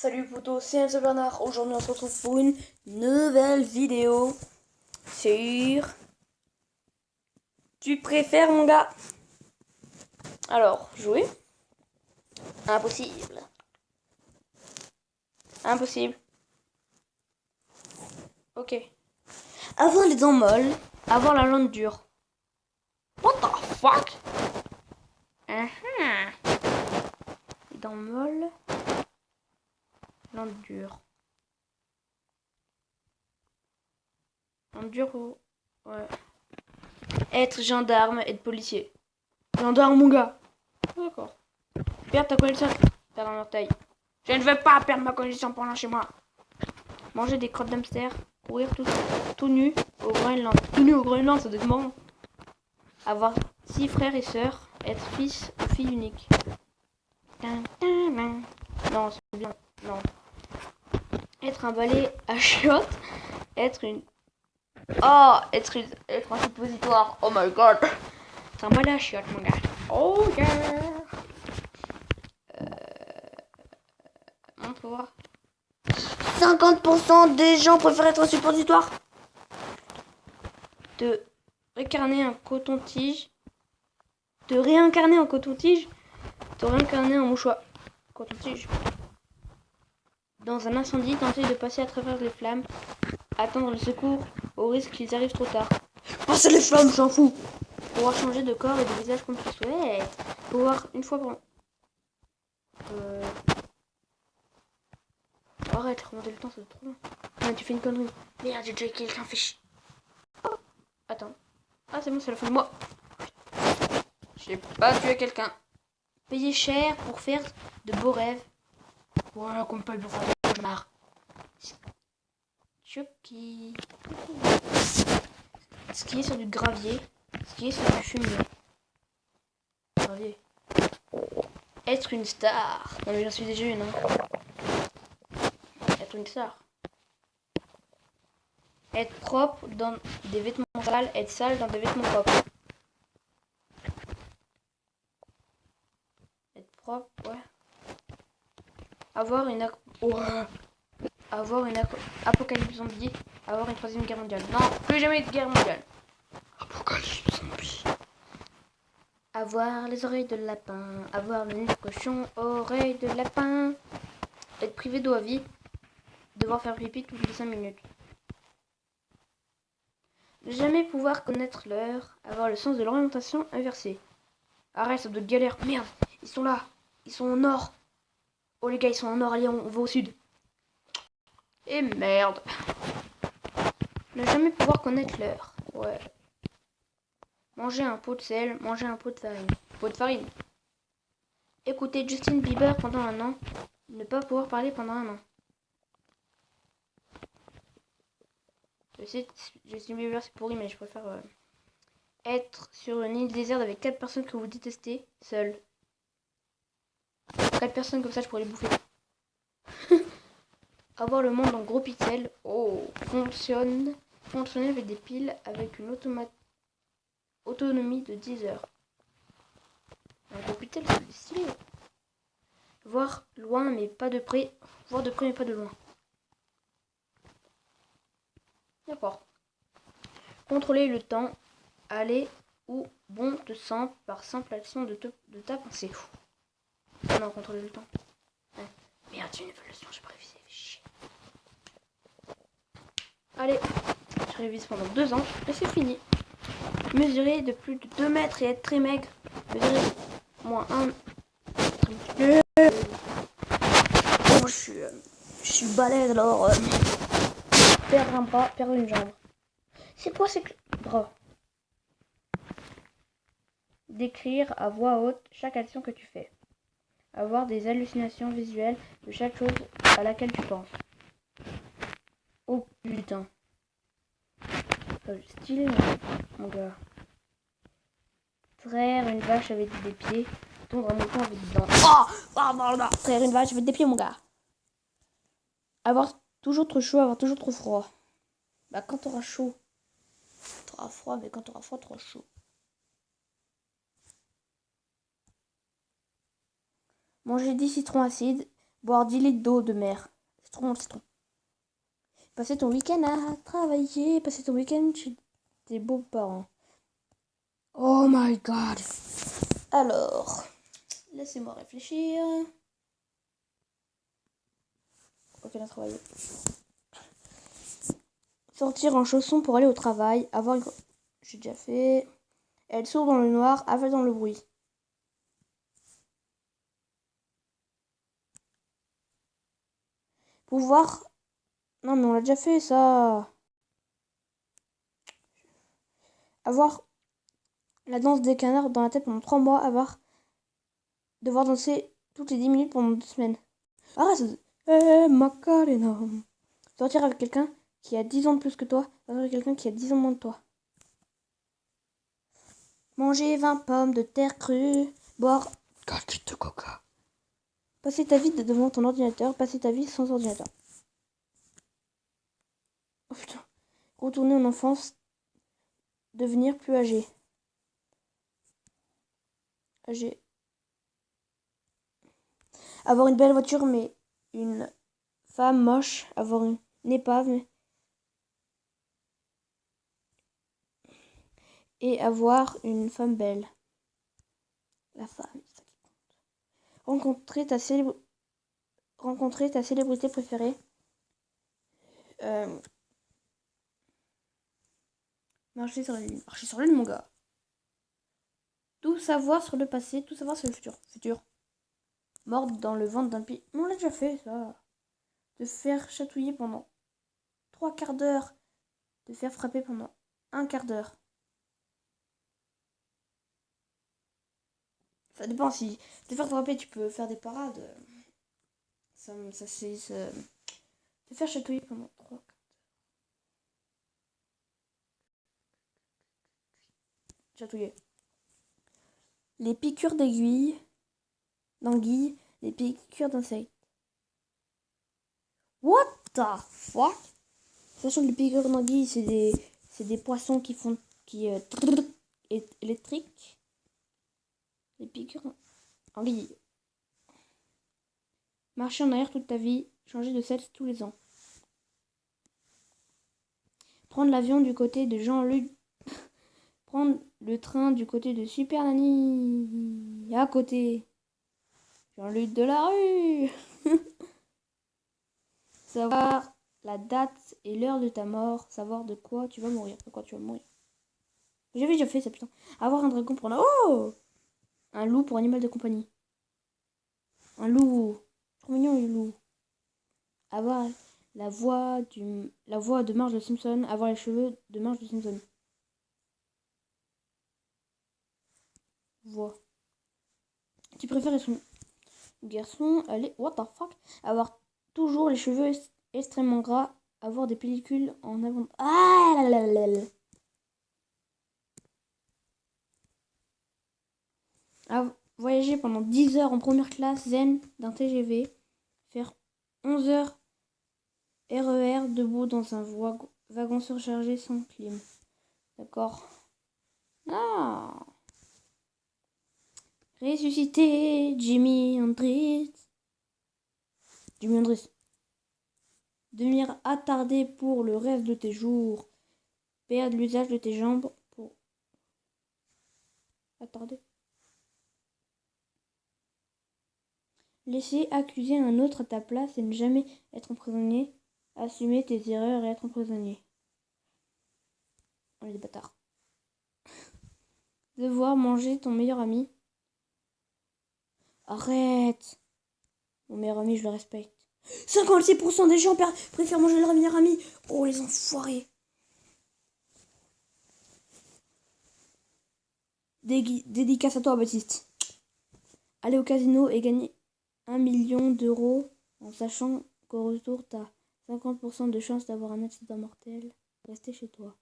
Salut potos, c'est Enzo Bernard. Aujourd'hui on se retrouve pour une nouvelle vidéo sur... Tu préfères mon gars? Alors, jouer? Impossible. Impossible. Ok. Avoir les dents molles, avoir la langue dure. What the fuck? Les dents molles, langue dure. Langue dure ou... Ouais. Être gendarme, être policier. Gendarme mon gars. D'accord. Perdre ta connaissance, perdre un orteil. Je ne veux pas perdre ma connaissance pendant chez moi. Manger des crottes d'hamster, courir tout nu au Groenland. Tout nu au Groenland, ça doit être marrant. Avoir 6 frères et sœurs, être fils ou fille unique. Non, c'est bien. Non. Être un balai à chiottes, être une... Oh, être un suppositoire. Oh my god. C'est un balai à chiottes, mon gars. Oh yeah. Pour voir. 50% des gens préfèrent être un suppositoire. De réincarner en coton-tige. De réincarner en coton-tige. De réincarner en mouchoir. Coton-tige. Dans un incendie, tenter de passer à travers les flammes. Attendre le secours au risque qu'ils arrivent trop tard. Passer les flammes, j'en fous. Pouvoir changer de corps et de visage comme tu souhaites. Pouvoir une fois par... Arrête, remonter le temps, c'est trop long. Ah, tu fais une connerie. Merde, j'ai déjà quelqu'un fait chier. Oh. Attends. Ah, c'est bon, c'est la fin de moi. J'ai pas tué quelqu'un. Payer cher pour faire de beaux rêves. Voilà qu'on me paye pour faire des cauchemars. Chucky. Skier sur du gravier. Skier sur du fumier. Gravier. Être une star. Non mais j'en suis déjà une, hein. Être une star. Être propre dans des vêtements sales. Être sale dans des vêtements propres. Être propre, ouais. Avoir une apocalypse zombie. Avoir une 3e guerre mondiale. Non, plus jamais de guerre mondiale. Apocalypse zombie. Avoir les oreilles de lapin. Avoir le nez de cochon. Oreilles de lapin. Être privé d'eau à vie. Devoir faire pipi toutes les 5 minutes. Ne jamais pouvoir connaître l'heure. Avoir le sens de l'orientation inversé. Arrête, ça doit être galère. Merde, ils sont là. Ils sont au nord. Oh les gars, ils sont au nord. Allez, on va au sud. Et merde. Ne jamais pouvoir connaître l'heure. Ouais. Manger un pot de sel. Manger un pot de farine. Pot de farine. Écouter Justin Bieber pendant un an. Ne pas pouvoir parler pendant un an. Je sais, Justin Bieber c'est pourri, mais je préfère être sur une île déserte avec 4 personnes que vous détestez, seul. 4 personnes comme ça, je pourrais les bouffer. Avoir le monde en gros pixels. Oh, fonctionner avec des piles avec une autonomie de 10 heures. Un gros pixel, c'est stylé. Voir loin mais pas de près. Voir de près mais pas de loin. D'accord. Contrôler le temps. Aller où bon te semble par simple action de ta pensée. Non, contrôler le temps. Ouais. Merde, j'ai une évaluation, j'ai pas révisé. Chier. Allez, je révise pendant 2 ans et c'est fini. Mesurer de plus de 2 mètres et être très maigre. Mesurer moins 1. Oh, je suis balèze alors. Perdre un bras, perdre une jambe. C'est quoi ces bras? Décrire à voix haute chaque action que tu fais. Avoir des hallucinations visuelles de chaque chose à laquelle tu penses. Oh putain. Stylé mon gars. Traire une vache avec des pieds. Tondre un mouton avec des dents. Oh, traire une vache avec des pieds mon gars. Avoir toujours trop chaud, avoir toujours trop froid. Bah quand t'auras chaud, t'auras froid, mais quand t'auras froid, t'auras chaud. Manger 10 citrons acides, Boire 10 litres d'eau de mer. C'est trop bon, c'est trop. Passer ton week-end à travailler. Passer ton week-end chez tes beaux-parents. Oh my god. Alors, laissez-moi réfléchir. Ok, on a travaillé. Sortir en chaussons pour aller au travail. Avoir une... J'ai déjà fait. Être sourd dans le noir, aveugle dans le bruit. Pouvoir... Non, mais on l'a déjà fait, ça. Avoir la danse des canards dans la tête pendant 3 mois. Devoir danser toutes les 10 minutes pendant 2 semaines. Arrête. Macarena. Sortir avec quelqu'un qui a 10 ans de plus que toi. Sortir avec quelqu'un qui a 10 ans moins de toi. Manger 20 pommes de terre crue. Boire 4 litres de coca. Passer ta vie devant ton ordinateur. Passer ta vie sans ordinateur. Oh putain. Retourner en enfance. Devenir plus âgé. Âgé. Avoir une belle voiture mais une femme moche. Avoir une épave et avoir une femme belle. La femme, c'est ça qui compte. Rencontrer ta célébrité préférée. Marcher sur la lune. Marcher sur la lune, mon gars. Tout savoir sur le passé, tout savoir sur le futur. Mordre dans le ventre d'un pied. On l'a déjà fait, ça. Te faire chatouiller pendant 3 quarts d'heure. Te faire frapper pendant 1 quart d'heure. Ça dépend si te faire frapper, tu peux faire des parades. Ça c'est. Te faire chatouiller pendant 3. Chatouiller. Les piqûres d'anguilles, les piqûres d'insectes. What the fuck? Sachant que les piqûres d'anguilles, c'est des poissons qui font électriques. Les piqûres d'anguilles. Marcher en arrière toute ta vie, changer de sexe tous les ans. Prendre l'avion du côté de Jean-Luc. Prendre le train du côté de Super Nanny. À côté. Jean-Luc de la rue. Savoir la date et l'heure de ta mort. Savoir de quoi tu vas mourir. De quoi tu vas mourir. J'avais déjà fait ça, putain. Avoir un dragon pour un... Oh! Un loup pour animal de compagnie. Un loup. Trop mignon, le loup. Avoir la voix de Marge de Simpson. Avoir les cheveux de Marge de Simpson. Voix. Tu préfères son garçon, allez, what the fuck? Avoir toujours les cheveux extrêmement gras. Avoir des pellicules en avant. Ah là là là là. Voyager pendant 10 heures en première classe zen d'un TGV. Faire 11 heures RER debout dans un wagon surchargé sans clim. D'accord. Ah. Ressusciter Jimi Hendrix. Jimi Hendrix. Devenir attardé pour le reste de tes jours. Perdre l'usage de tes jambes pour... Attardé. Laisser accuser un autre à ta place et ne jamais être emprisonné. Assumer tes erreurs et être emprisonné. On est des bâtards. Devoir manger ton meilleur ami. Arrête. Mon meilleur ami, je le respecte. 56% des gens préfèrent manger leur meilleur ami. Oh, les enfoirés. Dédicace à toi, Baptiste. Aller au casino et gagner 1 million d'euros en sachant qu'au retour, t'as 50% de chance d'avoir un accident mortel. Rester chez toi.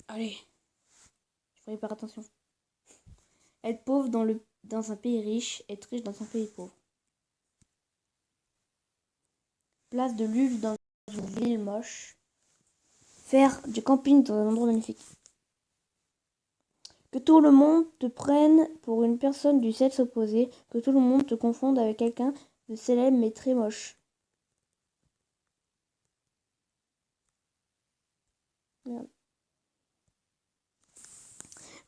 Allez. Je ferai faire attention. Être pauvre dans un pays riche, être riche dans un pays pauvre. Place de Lulu dans une ville moche. Faire du camping dans un endroit magnifique. Que tout le monde te prenne pour une personne du sexe opposé. Que tout le monde te confonde avec quelqu'un de célèbre mais très moche. Merde.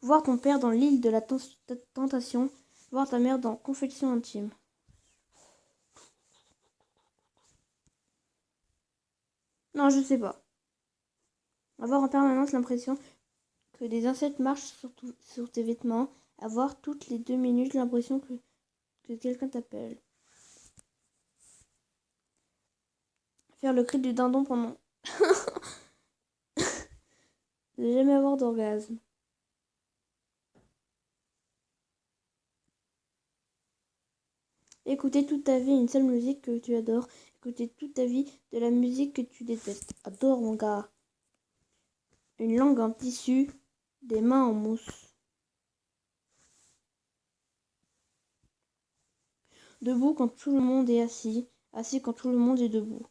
Voir ton père dans l'île de la tentation. Voir ta mère dans Confession intime. Non, je sais pas. Avoir en permanence l'impression que des insectes marchent sur tes vêtements. Avoir toutes les 2 minutes l'impression que quelqu'un t'appelle. Faire le cri du dindon pendant... Ne jamais avoir d'orgasme. Écouter toute ta vie une seule musique que tu adores. Écouter toute ta vie de la musique que tu détestes. Adore mon gars. Une langue en tissu. Des mains en mousse. Debout quand tout le monde est assis. Assis quand tout le monde est debout.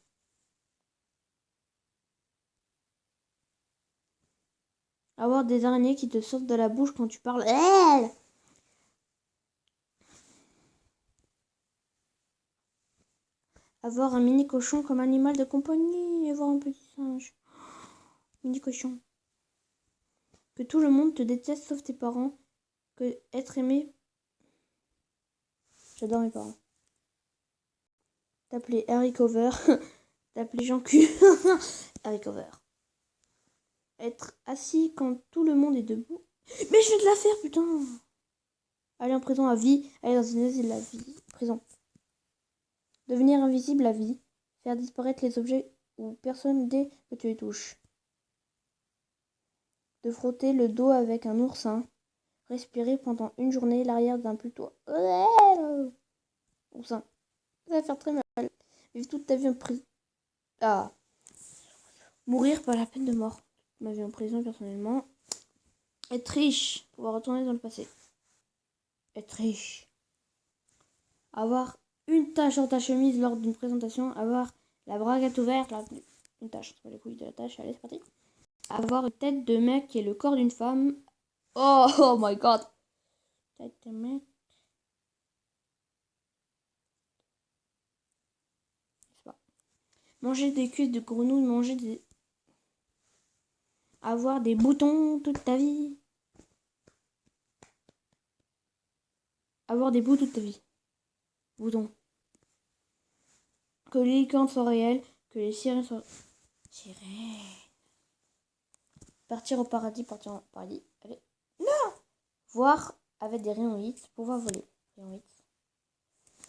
Avoir des araignées qui te sortent de la bouche quand tu parles. Avoir un mini cochon comme animal de compagnie. Avoir un petit singe. Mini cochon. Que tout le monde te déteste sauf tes parents. Que être aimé. J'adore mes parents. T'appeler Harry Cover. T'appeler Jean Cul. Harry Cover. Être assis quand tout le monde est debout. Mais je vais te la faire, putain. Aller en prison à vie. Aller dans une asile à vie. Prison. Devenir invisible à vie. Faire disparaître les objets ou personnes dès que tu les touches. De frotter le dos avec un oursin. Respirer pendant une journée l'arrière d'un plutôt oursin. Ça va faire très mal. Vivre toute ta vie en prison. Ah. Mourir par la peine de mort. Ma vie en prison personnellement. Être riche. Pouvoir retourner dans le passé. Être riche. Avoir une tache sur ta chemise lors d'une présentation. Avoir la braguette ouverte. Une tache. C'est pas les couilles de la tache. Allez, c'est parti. Avoir une tête de mec et le corps d'une femme. Oh my god. Tête de mec. Manger des cuisses de grenouille, avoir des boutons toute ta vie. Avoir des bouts toute ta vie. Boutons. Que les licornes soient réelles, que les sirènes soient... Sirènes. Partir au paradis. Allez. Non. Voir avec des rayons X, pouvoir voler. Rayons X.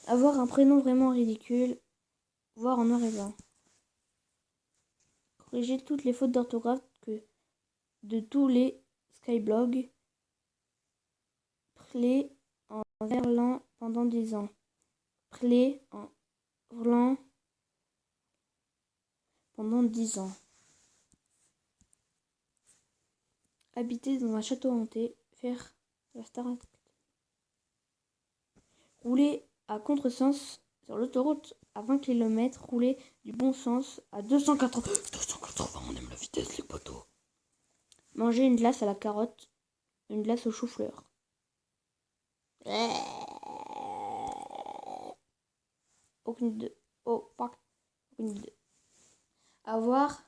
Avoir un prénom vraiment ridicule. Voir en noir et blanc. Corriger toutes les fautes d'orthographe de tous les skyblogs. Play en verlan pendant 10 ans. Play en verlan pendant 10 ans. Habiter dans un château hanté. Faire la star. Rouler à contresens sur l'autoroute à 20 km. Rouler du bon sens à 280. 280, on aime la vitesse, les poteaux. Manger une glace à la carotte. Une glace au chou-fleur. Aucune idée. Oh, fuck. Aucune idée. Avoir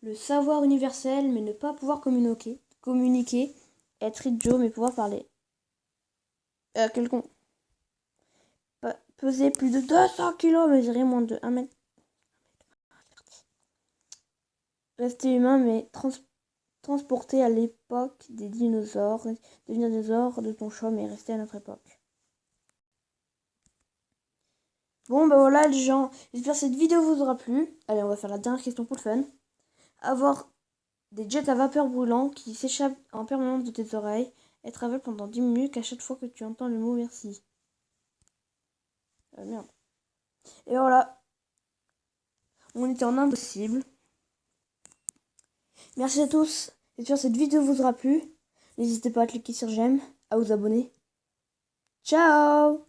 le savoir universel, mais ne pas pouvoir communiquer. Être idiot, mais pouvoir parler. Quel con. Peser plus de 200 kg, mesurer moins de 1 mètre. Rester humain, mais transporté à l'époque des dinosaures. Devenir dinosaure de ton choix, mais rester à notre époque. Bon, bah voilà les gens. J'espère que cette vidéo vous aura plu. Allez, on va faire la dernière question pour le fun. Avoir des jets à vapeur brûlant qui s'échappent en permanence de tes oreilles. Être aveugle pendant 10 minutes à chaque fois que tu entends le mot merci. Merde. Et voilà. On était en impossible. Merci à tous. J'espère que cette vidéo vous aura plu. N'hésitez pas à cliquer sur j'aime, à vous abonner. Ciao!